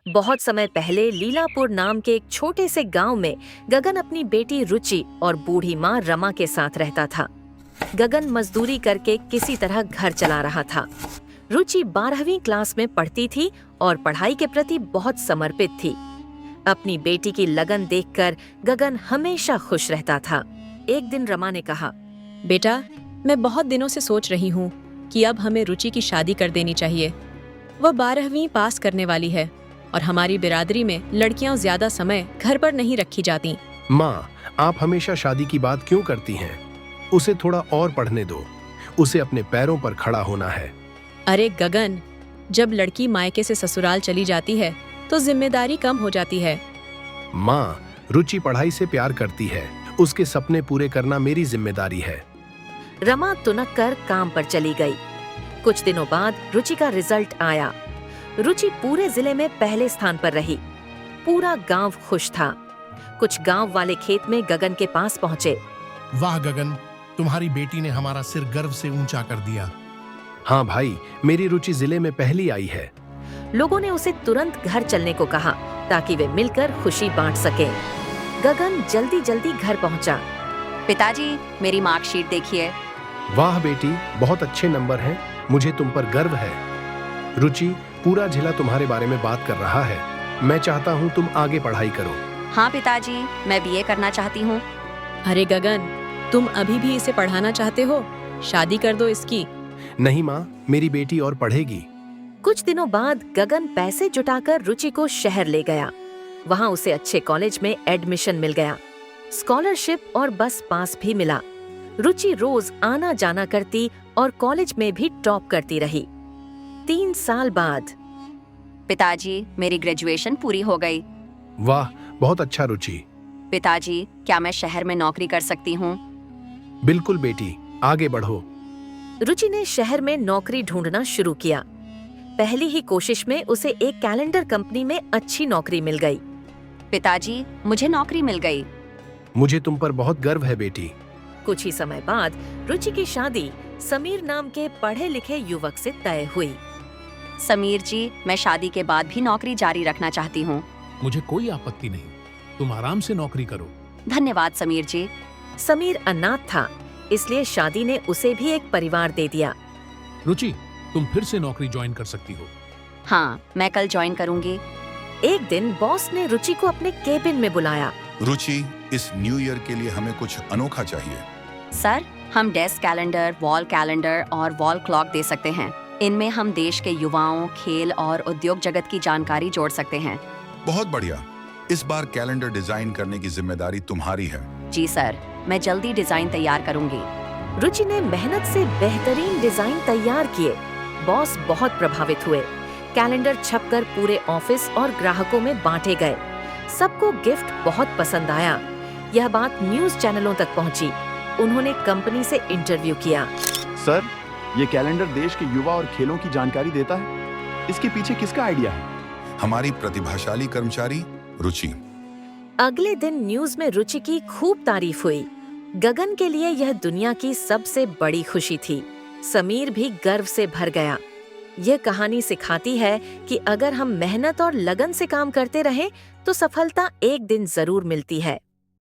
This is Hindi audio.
बहुत समय पहले लीलापुर नाम के एक छोटे से गांव में गगन अपनी बेटी रुचि और बूढ़ी माँ रमा के साथ रहता था। गगन मजदूरी करके किसी तरह घर चला रहा था। रुचि 12वीं क्लास में पढ़ती थी और पढ़ाई के प्रति बहुत समर्पित थी। अपनी बेटी की लगन देखकर गगन हमेशा खुश रहता था। एक दिन रमा ने कहा, बेटा, मैं बहुत दिनों से सोच रही हूँ कि अब हमें रुचि की शादी कर देनी चाहिए। वह 12वीं पास करने वाली है और हमारी बिरादरी में लड़कियां ज्यादा समय घर पर नहीं रखी जाती। माँ, आप हमेशा शादी की बात क्यों करती हैं? उसे थोड़ा और पढ़ने दो। उसे अपने पैरों पर खड़ा होना है। अरे गगन, जब लड़की मायके से ससुराल चली जाती है तो जिम्मेदारी कम हो जाती है। माँ, रुचि पढ़ाई से प्यार करती है। उसके सपने पूरे करना मेरी जिम्मेदारी है। रमा तुनक कर काम पर चली गई। कुछ दिनों बाद रुचि का रिजल्ट आया। रुचि पूरे जिले में पहले स्थान पर रही। पूरा गांव खुश था। कुछ गांव वाले खेत में गगन के पास पहुंचे। वाह गगन, तुम्हारी बेटी ने हमारा सिर गर्व से ऊंचा कर दिया। हाँ भाई, मेरी रुचि जिले में पहली आई है। लोगों ने उसे तुरंत घर चलने को कहा ताकि वे मिलकर खुशी बांट सकें। गगन जल्दी जल्दी घर पहुंचा। पिताजी, मेरी मार्कशीट देखिए। वाह बेटी, बहुत अच्छे नंबर हैं। मुझे तुम पर गर्व है। रुचि, पूरा जिला तुम्हारे बारे में बात कर रहा है। मैं चाहता हूँ तुम आगे पढ़ाई करो। हाँ पिताजी, मैं बीए करना चाहती हूँ। अरे गगन, तुम अभी भी इसे पढ़ाना चाहते हो? शादी कर दो इसकी। नहीं माँ, मेरी बेटी और पढ़ेगी। कुछ दिनों बाद गगन पैसे जुटाकर रुचि को शहर ले गया। वहाँ उसे अच्छे कॉलेज में एडमिशन मिल गया। स्कॉलरशिप और बस पास भी मिला। रुचि रोज आना जाना करती और कॉलेज में भी टॉप करती रही। 3 साल बाद पिताजी, मेरी ग्रेजुएशन पूरी हो गई। वाह, बहुत अच्छा रुचि। पिताजी, क्या मैं शहर में नौकरी कर सकती हूँ? बिल्कुल बेटी, आगे बढ़ो। रुचि ने शहर में नौकरी ढूंढना शुरू किया। पहली ही कोशिश में उसे एक कैलेंडर कंपनी में अच्छी नौकरी मिल गई। पिताजी, मुझे नौकरी मिल गई। मुझे तुम पर बहुत गर्व है बेटी। कुछ ही समय बाद रुचि की शादी समीर नाम के पढ़े लिखे युवक से तय हुई। समीर जी, मैं शादी के बाद भी नौकरी जारी रखना चाहती हूँ। मुझे कोई आपत्ति नहीं, तुम आराम से नौकरी करो। धन्यवाद समीर जी। समीर अनाथ था, इसलिए शादी ने उसे भी एक परिवार दे दिया। रुचि, तुम फिर से नौकरी ज्वाइन कर सकती हो। हाँ, मैं कल ज्वाइन करूँगी। एक दिन बॉस ने रुचि को अपने केबिन में बुलाया। रुचि, इस न्यू ईयर के लिए हमें कुछ अनोखा चाहिए। सर, हम डेस्क कैलेंडर, वॉल कैलेंडर और वॉल क्लॉक दे सकते हैं। इनमें हम देश के युवाओं, खेल और उद्योग जगत की जानकारी जोड़ सकते हैं। बहुत बढ़िया। इस बार कैलेंडर डिजाइन करने की जिम्मेदारी तुम्हारी है। जी सर, मैं जल्दी डिजाइन तैयार करूंगी। रुचि ने मेहनत से बेहतरीन डिजाइन तैयार किए। बॉस बहुत प्रभावित हुए। कैलेंडर छपकर पूरे ऑफिस और ग्राहकों में बांटे गए। सबको गिफ्ट बहुत पसंद आया। यह बात न्यूज चैनलों तक पहुंची। उन्होंने कंपनी से इंटरव्यू किया। सर, ये कैलेंडर देश के युवा और खेलों की जानकारी देता है। इसके पीछे किसका आइडिया है? हमारी प्रतिभाशाली कर्मचारी रुचि। अगले दिन न्यूज में रुचि की खूब तारीफ हुई। गगन के लिए यह दुनिया की सबसे बड़ी खुशी थी। समीर भी गर्व से भर गया। यह कहानी सिखाती है कि अगर हम मेहनत और लगन से काम करते रहें तो सफलता एक दिन जरूर मिलती है।